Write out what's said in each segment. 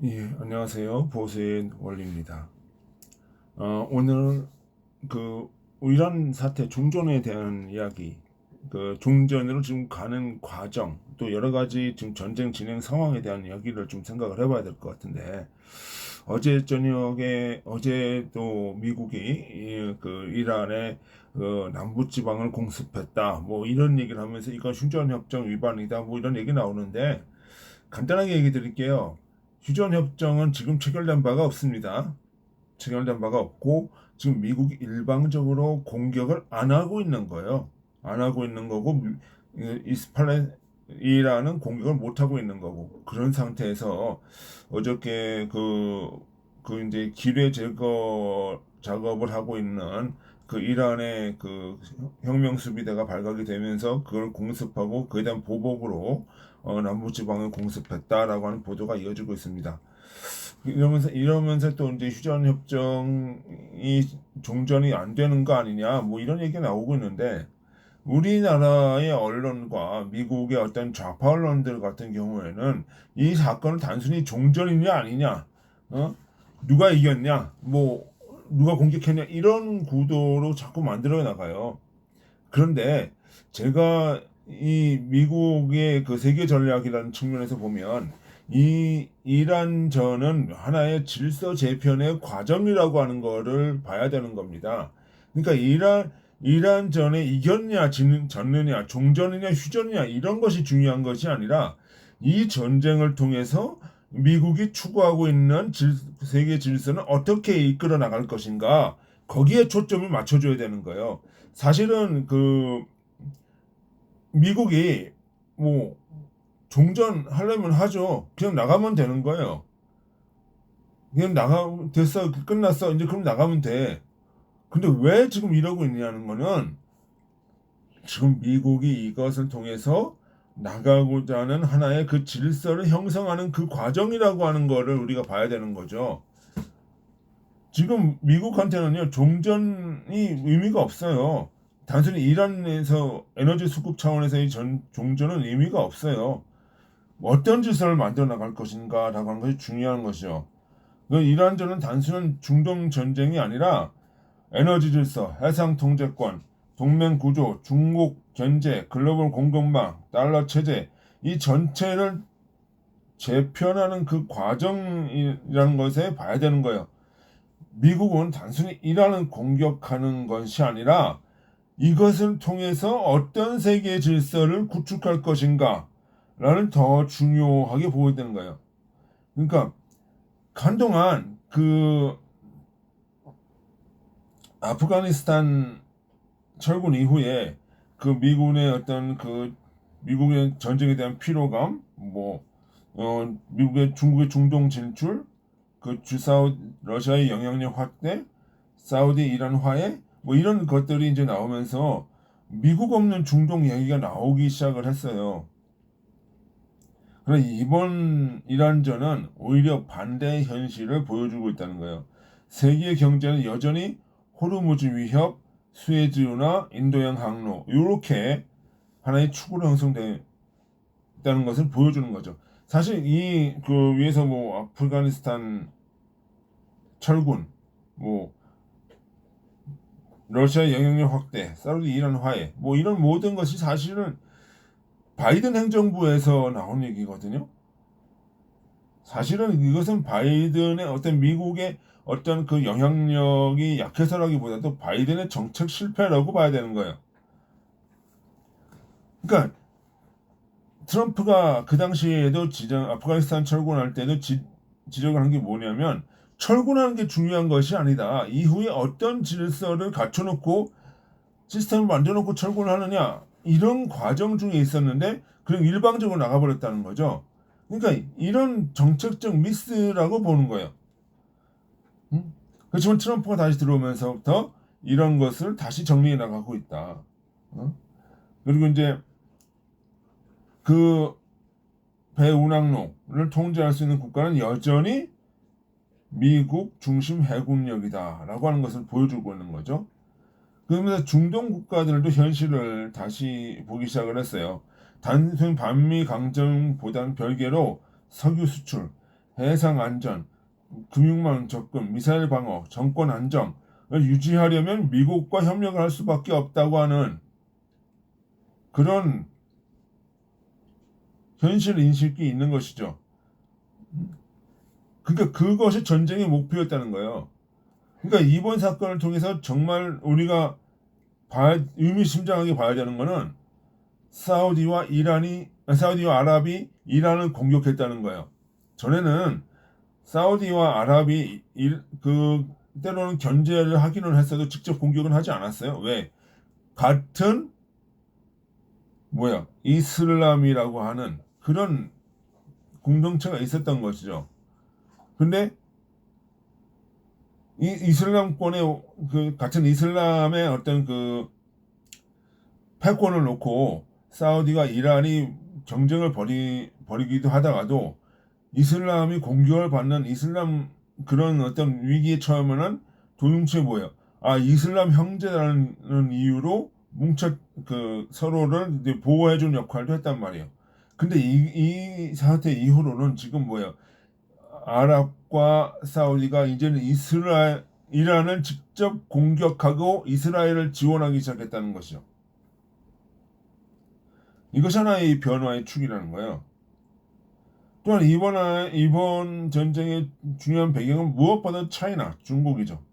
예, 안녕하세요. 보수의 원리입니다. 오늘 이란 사태 종전에 대한 이야기, 그 종전으로 지금 가는 과정, 또 여러 가지 지금 전쟁 진행 상황에 대한 이야기를 좀 생각을 해봐야 될 것 같은데, 어제 저녁에 어제 또 미국이 그 이란의 그 남부지방을 공습했다, 뭐 이런 얘기를 하면서 이건 휴전협정 위반이다, 뭐 이런 얘기 나오는데 간단하게 얘기 드릴게요. 휴전협정은 지금 체결된 바가 없습니다. 체결된 바가 없고 지금 미국이 일방적으로 공격을 안 하고 있는 거예요. 안 하고 있는 거고 이스라엘은 공격을 못 하고 있는 거고 그런 상태에서 어저께 그 이제 기뢰 제거 작업을 하고 있는 그 이란의 그 혁명 수비대가 발각이 되면서 그걸 공습하고 그에 대한 보복으로 남부지방을 공습했다라고 하는 보도가 이어지고 있습니다. 이러면서 또 이제 휴전 협정이 종전이 안 되는 거 아니냐 뭐 이런 얘기가 나오고 있는데 우리나라의 언론과 미국의 어떤 좌파 언론들 같은 경우에는 이 사건을 단순히 종전이냐 아니냐, 누가 이겼냐, 뭐 누가 공격했냐 이런 구도로 자꾸 만들어 나가요. 그런데 제가 이 미국의 그 세계 전략이라는 측면에서 보면 이 이란전은 하나의 질서 재편의 과정이라고 하는 거를 봐야 되는 겁니다. 그러니까 이란전에 이겼냐 졌느냐 종전이냐 휴전이냐 이런 것이 중요한 것이 아니라 이 전쟁을 통해서 미국이 추구하고 있는 세계 질서는 어떻게 이끌어 나갈 것인가 거기에 초점을 맞춰줘야 되는 거예요. 사실은 그 미국이 뭐 종전하려면 하죠. 그냥 나가면 되는 거예요. 그냥 됐어. 끝났어. 이제 그럼 나가면 돼. 근데 왜 지금 이러고 있냐는 거는 지금 미국이 이것을 통해서 나가고자 하는 하나의 그 질서를 형성하는 그 과정이라고 하는 거를 우리가 봐야 되는 거죠. 지금 미국한테는요, 종전이 의미가 없어요. 단순히 이란에서 에너지 수급 차원에서의 종전은 의미가 없어요. 어떤 질서를 만들어 나갈 것인가라고 하는 것이 중요한 것이죠. 그 이란전은 단순한 중동 전쟁이 아니라 에너지 질서, 해상 통제권, 동맹 구조, 중국 견제, 글로벌 공급망, 달러 체제 이 전체를 재편하는 그 과정이라는 것에 봐야 되는 거예요. 미국은 단순히 이란을 공격하는 것이 아니라 이것을 통해서 어떤 세계 질서를 구축할 것인가라는 더 중요하게 보게 되는 거예요. 그러니까 한동안 그 아프가니스탄 철군 이후에 그 미군의 어떤 그 미국의 전쟁에 대한 피로감, 뭐 미국의 중국의 중동 진출, 그 주사우 러시아의 영향력 확대, 사우디 이란 화해, 뭐 이런 것들이 이제 나오면서 미국 없는 중동 얘기가 나오기 시작을 했어요. 그래서 이번 이란전은 오히려 반대의 현실을 보여주고 있다는 거예요. 세계 경제는 여전히 호르무즈 위협, 수에즈運나 인도양 항로 이렇게 하나의 축으로 형성되어 있다는 것을 보여주는 거죠. 사실 이 그 위에서 뭐 아프가니스탄 철군, 뭐 러시아 영향력 확대, 사우디 이란 화해, 뭐 이런 모든 것이 사실은 바이든 행정부에서 나온 얘기거든요. 사실은 이것은 바이든의 어떤 미국의 어떤 그 영향력이 약해서라기보다도 바이든의 정책 실패라고 봐야 되는 거예요. 그러니까 트럼프가 그 당시에도 아프가니스탄 철군할 때도 지적을 한 게 뭐냐면 철군하는 게 중요한 것이 아니다. 이후에 어떤 질서를 갖춰놓고 시스템을 만들어놓고 철군을 하느냐 이런 과정 중에 있었는데 그냥 일방적으로 나가버렸다는 거죠. 그러니까 이런 정책적 미스라고 보는 거예요. 음? 그렇지만 트럼프가 다시 들어오면서부터 이런 것을 다시 정리해 나가고 있다. 어? 그리고 이제 그 배운항로를 통제할 수 있는 국가는 여전히 미국 중심 해군력이다라고 하는 것을 보여주고 있는 거죠. 그러면서 중동 국가들도 현실을 다시 보기 시작을 했어요. 단순 반미 강점보다는 별개로 석유 수출, 해상 안전, 금융망 접근, 미사일 방어, 정권 안정을 유지하려면 미국과 협력을 할 수밖에 없다고 하는 그런 현실 인식이 있는 것이죠. 그러니까 그것이 전쟁의 목표였다는 거예요. 그러니까 이번 사건을 통해서 정말 우리가 의미심장하게 봐야 되는 거는 사우디와 아랍이 이란을 공격했다는 거예요. 전에는 사우디와 아랍이 때로는 견제를 하기는 했어도 직접 공격은 하지 않았어요. 왜? 같은 이슬람이라고 하는 그런 공동체가 있었던 것이죠. 근데 이 이슬람권의 같은 이슬람의 어떤 패권을 놓고 사우디가 이란이 경쟁을 벌이기도 하다가도 이슬람이 공격을 받는 이슬람 그런 어떤 위기에 처하면은 도중체 이슬람 형제라는 이유로 서로를 이제 보호해준 역할도 했단 말이에요. 근데 이 사태 이후로는 지금 아랍과 사우디가 이제는 이란을 직접 공격하고 이스라엘을 지원하기 시작했다는 것이죠. 이것이 하나의 변화의 축이라는 거예요. 또한 이번 전쟁의 중요한 배경은 무엇보다 중국이죠.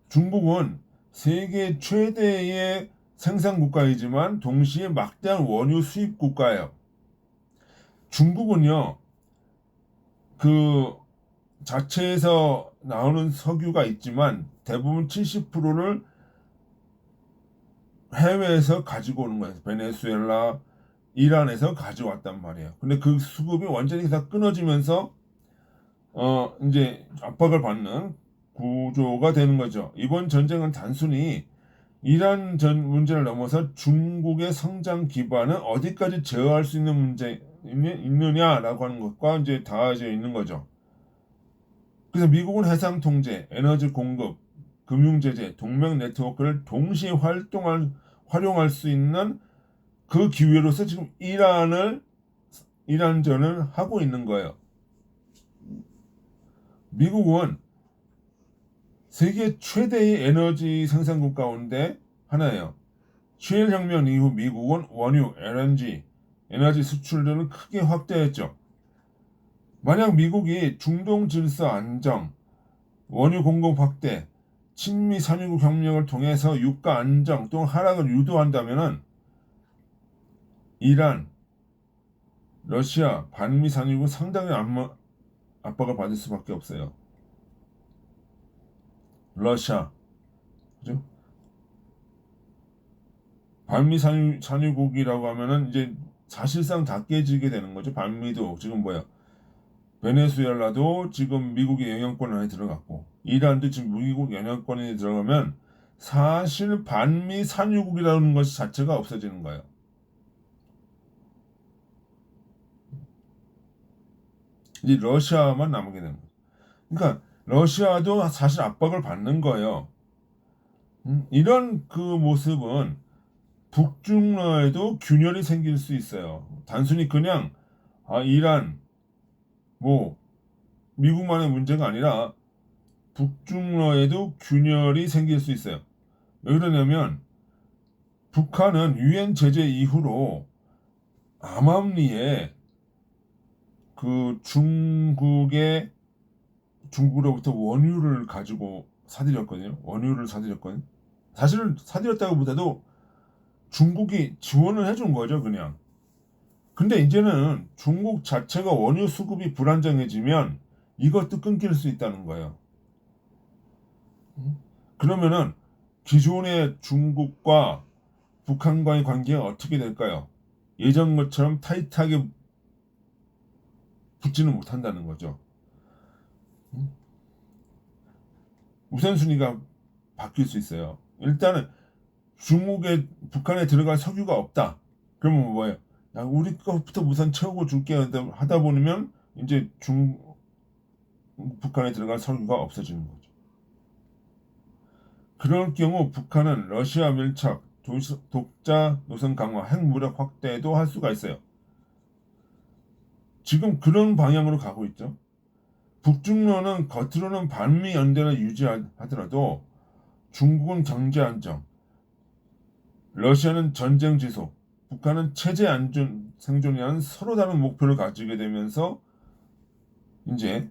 중국은 세계 최대의 생산 국가이지만 동시에 막대한 원유 수입 국가예요. 중국은요, 그 자체에서 나오는 석유가 있지만 대부분 70%를 해외에서 가지고 오는 거예요. 베네수엘라, 이란에서 가져왔단 말이에요. 근데 그 수급이 완전히 다 끊어지면서 이제 압박을 받는 구조가 되는 거죠. 이번 전쟁은 단순히 이란 전 문제를 넘어서 중국의 성장 기반을 어디까지 제어할 수 있는 있느냐라고 하는 것과 이제 닿아져 있는 거죠. 그래서 미국은 해상 통제, 에너지 공급, 금융 제재, 동맹 네트워크를 동시에 활용할 수 있는 그 기회로서 지금 이란전을 하고 있는 거예요. 미국은 세계 최대의 에너지 생산국 가운데 하나예요. 셰일 혁명 이후 미국은 원유, LNG, 에너지 수출들을 크게 확대했죠. 만약 미국이 중동 질서 안정, 원유 공급 확대, 친미 산유국 혁명을 통해서 유가 안정 또는 하락을 유도한다면은 이란, 러시아, 반미 산유국 상당히 압박을 받을 수밖에 없어요. 러시아, 그죠? 반미 산유국이라고 하면은 이제 사실상 다 깨지게 되는 거죠. 반미도 지금 베네수엘라도 지금 미국의 영향권 안에 들어갔고, 이란도 지금 미국 영향권에 들어가면 사실 반미 산유국이라는 것 자체가 없어지는 거예요. 이제 러시아만 남게 되는 거예요. 그러니까 러시아도 사실 압박을 받는 거예요. 이런 모습은 북중러에도 균열이 생길 수 있어요. 단순히 그냥 이란 미국만의 문제가 아니라 북중러에도 균열이 생길 수 있어요. 왜 그러냐면 북한은 유엔 제재 이후로 암암리에 중국으로부터 원유를 가지고 사들였거든요. 원유를 사들였거든요. 사실은 사들였다고보다도 중국이 지원을 해준 거죠, 그냥. 근데 이제는 중국 자체가 원유 수급이 불안정해지면 이것도 끊길 수 있다는 거예요. 그러면은 기존의 중국과 북한과의 관계가 어떻게 될까요? 예전 것처럼 타이트하게 붙지는 못한다는 거죠. 우선순위가 바뀔 수 있어요. 일단은 북한에 들어갈 석유가 없다. 그러면 뭐예요? 야, 우리 거부터 우선 채우고 줄게 하다 보면 이제 북한에 들어갈 석유가 없어지는 거죠. 그럴 경우 북한은 러시아 밀착, 독자 노선 강화, 핵무력 확대도 할 수가 있어요. 지금 그런 방향으로 가고 있죠. 북중러는 겉으로는 반미 연대를 유지하더라도 중국은 경제 안정, 러시아는 전쟁 지속, 북한은 체제 안전 생존이라는 서로 다른 목표를 가지게 되면서 이제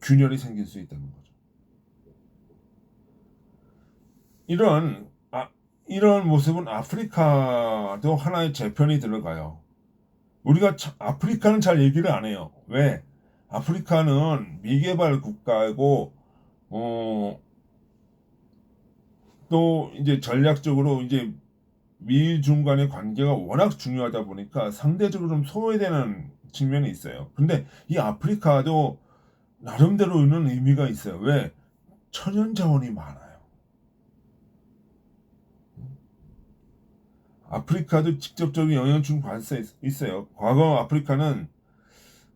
균열이 생길 수 있다는 거죠. 이런 이런 모습은 아프리카도 하나의 재편이 들어가요. 우리가 아프리카는 잘 얘기를 안 해요. 왜? 아프리카는 미개발 국가이고 또 이제 전략적으로 이제 미중 간의 관계가 워낙 중요하다 보니까 상대적으로 좀 소외되는 측면이 있어요. 근데 이 아프리카도 나름대로는 의미가 있어요. 왜? 천연 자원이 많아요. 아프리카도 직접적인 영향을 준 관계가 있어요. 과거 아프리카는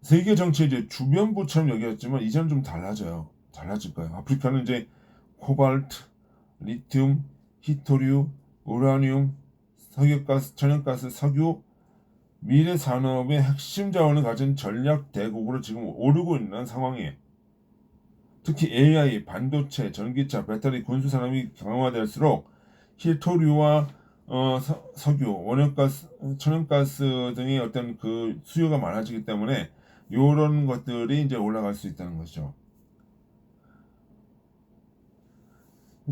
세계 정치의 이제 주변부처럼 여겼지만 이제는 좀 달라져요. 달라질 거예요. 아프리카는 이제 코발트, 리튬, 히토류, 우라늄, 석유가스, 천연가스, 석유, 미래 산업의 핵심 자원을 가진 전략 대국으로 지금 오르고 있는 상황이에요. 특히 AI, 반도체, 전기차, 배터리, 군수 산업이 강화될수록 히토류와 석유, 원연가스, 천연가스 등의 어떤 그 수요가 많아지기 때문에 이런 것들이 이제 올라갈 수 있다는 거죠.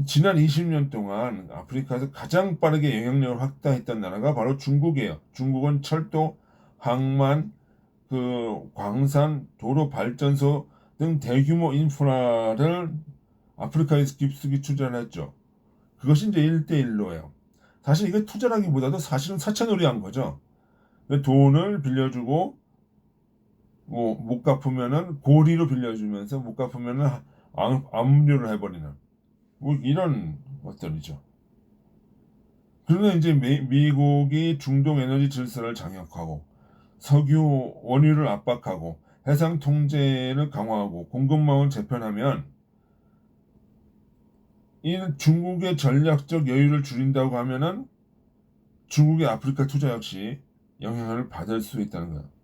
지난 20년 동안 아프리카에서 가장 빠르게 영향력을 확대했던 나라가 바로 중국이에요. 중국은 철도, 항만, 그 광산, 도로 발전소 등 대규모 인프라를 아프리카에서 깊숙이 투자를 했죠. 그것이 이제 1대1로예요. 사실 이게 투자라기보다도 사실은 사채놀이 한 거죠. 돈을 빌려주고 뭐 못 갚으면은 고리로 빌려주면서 못 갚으면은 압류를 해버리는 뭐 이런 것들이죠. 그러면 이제 미국이 중동 에너지 질서를 장악하고 석유 원유를 압박하고 해상 통제를 강화하고 공급망을 재편하면 이 중국의 전략적 여유를 줄인다고 하면은 중국의 아프리카 투자 역시 영향을 받을 수 있다는 거예요.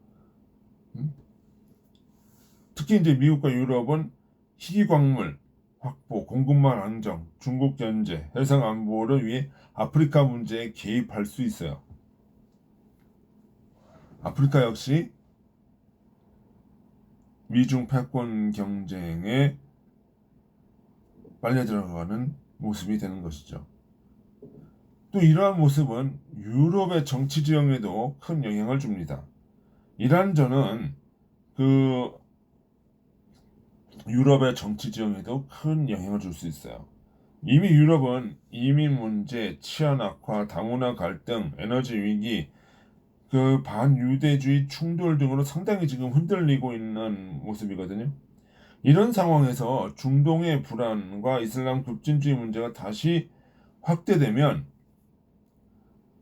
특히 이제 미국과 유럽은 희귀광물 확보, 공급망 안정, 중국 견제, 해상 안보를 위해 아프리카 문제에 개입할 수 있어요. 아프리카 역시 미중 패권 경쟁에 빨려 들어가는 모습이 되는 것이죠. 또 이러한 모습은 유럽의 정치 지형에도 큰 영향을 줍니다. 이란저는 그 유럽의 정치 지형에도 큰 영향을 줄 수 있어요. 이미 유럽은 이민 문제, 치안 악화, 다문화 갈등, 에너지 위기, 그 반유대주의 충돌 등으로 상당히 지금 흔들리고 있는 모습이거든요. 이런 상황에서 중동의 불안과 이슬람 급진주의 문제가 다시 확대되면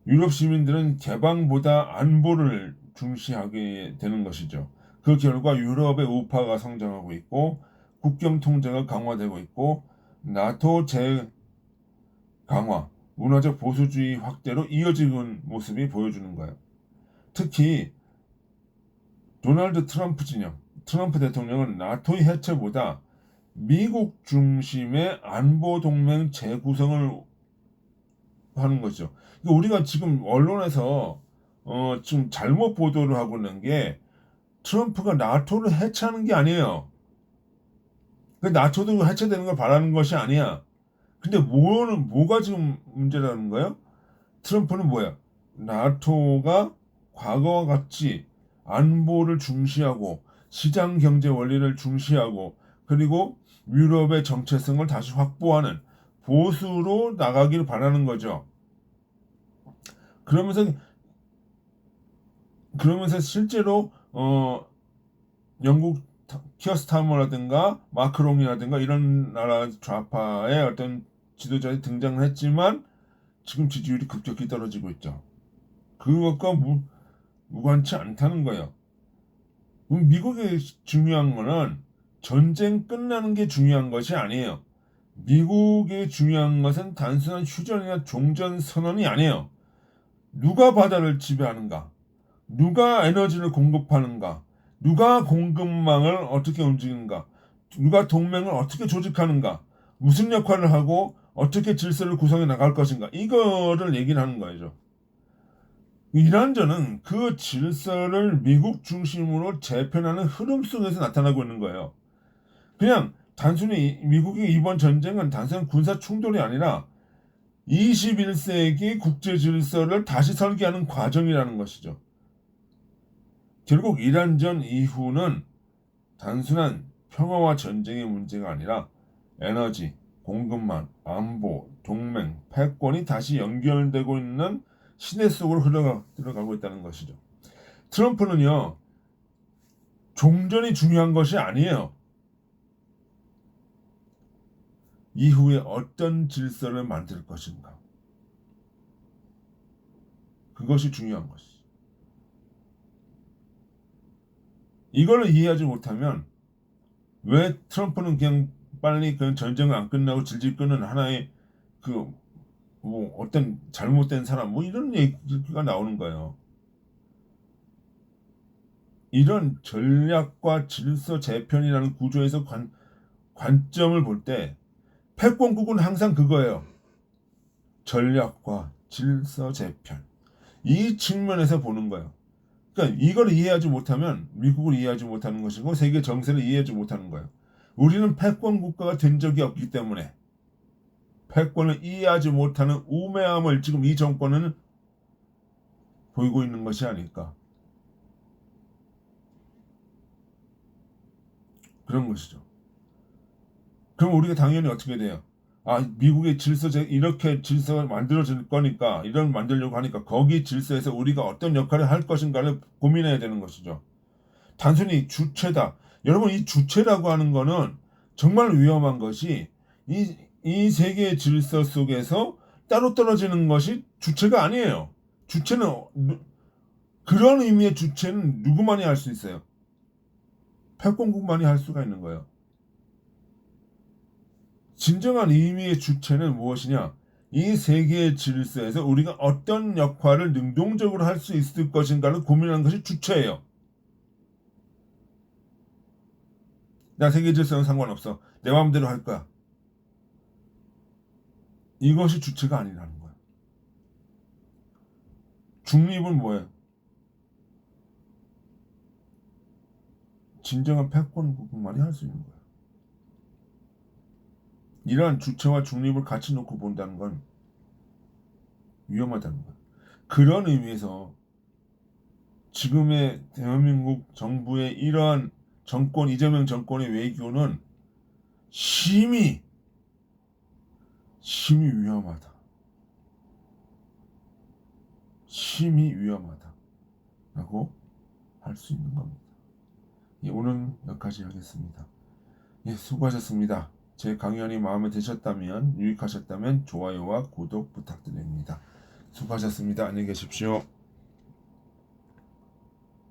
유럽 시민들은 개방보다 안보를 중시하게 되는 것이죠. 그 결과 유럽의 우파가 성장하고 있고 국경 통제가 강화되고 있고 나토 재강화, 문화적 보수주의 확대로 이어지는 모습이 보여주는 거예요. 특히 도널드 트럼프 진영, 트럼프 대통령은 나토의 해체보다 미국 중심의 안보 동맹 재구성을 하는 거죠. 그러니까 우리가 지금 언론에서 지금 잘못 보도를 하고 있는 게 트럼프가 나토를 해체하는 게 아니에요. 그 나토도 해체되는 걸 바라는 것이 아니야. 근데 뭐가 지금 문제라는 거예요? 트럼프는 뭐야? 나토가 과거와 같이 안보를 중시하고 시장 경제 원리를 중시하고 그리고 유럽의 정체성을 다시 확보하는 보수로 나가기를 바라는 거죠. 그러면서 실제로 영국 키어스타머라든가 마크롱이라든가 이런 나라 좌파의 어떤 지도자들이 등장을 했지만 지금 지지율이 급격히 떨어지고 있죠. 그것과 무관치 않다는 거예요. 미국의 중요한 거는 전쟁 끝나는 게 중요한 것이 아니에요. 미국의 중요한 것은 단순한 휴전이나 종전 선언이 아니에요. 누가 바다를 지배하는가? 누가 에너지를 공급하는가? 누가 공급망을 어떻게 움직이는가, 누가 동맹을 어떻게 조직하는가, 무슨 역할을 하고 어떻게 질서를 구성해 나갈 것인가, 이거를 얘기를 하는 거죠. 이란전은 그 질서를 미국 중심으로 재편하는 흐름 속에서 나타나고 있는 거예요. 그냥 단순히 미국의 이번 전쟁은 단순한 군사 충돌이 아니라 21세기 국제 질서를 다시 설계하는 과정이라는 것이죠. 결국 이란전 이후는 단순한 평화와 전쟁의 문제가 아니라 에너지, 공급망, 안보, 동맹, 패권이 다시 연결되고 있는 시대 속으로 들어가고 있다는 것이죠. 트럼프는요, 종전이 중요한 것이 아니에요. 이후에 어떤 질서를 만들 것인가. 그것이 중요한 것이죠. 이걸 이해하지 못하면 왜 트럼프는 그냥 빨리 그 전쟁을 안 끝나고 질질 끄는 하나의 그 뭐 어떤 잘못된 사람 뭐 이런 얘기가 나오는 거예요. 이런 전략과 질서 재편이라는 구조에서 관점을 볼 때 패권국은 항상 그거예요. 전략과 질서 재편. 이 측면에서 보는 거예요. 그러니까 이걸 이해하지 못하면 미국을 이해하지 못하는 것이고 세계 정세를 이해하지 못하는 거예요. 우리는 패권 국가가 된 적이 없기 때문에 패권을 이해하지 못하는 우매함을 지금 이 정권은 보이고 있는 것이 아닐까. 그런 것이죠. 그럼 우리가 당연히 어떻게 돼요? 아, 미국의 이렇게 질서가 만들어질 거니까, 이런 만들려고 하니까 거기 질서에서 우리가 어떤 역할을 할 것인가를 고민해야 되는 것이죠. 단순히 주체다. 여러분, 이 주체라고 하는 거는 정말 위험한 것이 이 세계의 질서 속에서 따로 떨어지는 것이 주체가 아니에요. 주체는, 그런 의미의 주체는 누구만이 할 수 있어요? 패권국만이 할 수가 있는 거예요. 진정한 의미의 주체는 무엇이냐? 이 세계의 질서에서 우리가 어떤 역할을 능동적으로 할 수 있을 것인가를 고민하는 것이 주체예요. 나 세계 질서는 상관없어. 내 마음대로 할 거야. 이것이 주체가 아니라는 거야. 중립은 뭐예요? 진정한 패권국만이 할 수 있는 거야. 이러한 주체와 중립을 같이 놓고 본다는 건 위험하다는 거야. 그런 의미에서 지금의 대한민국 정부의 이러한 이재명 정권의 외교는 심히 위험하다. 심히 위험하다라고 할 수 있는 겁니다. 예, 오늘 여기까지 하겠습니다. 예, 수고하셨습니다. 제 강연이 마음에 드셨다면, 유익하셨다면 좋아요와 구독 부탁드립니다. 수고하셨습니다. 안녕히 계십시오.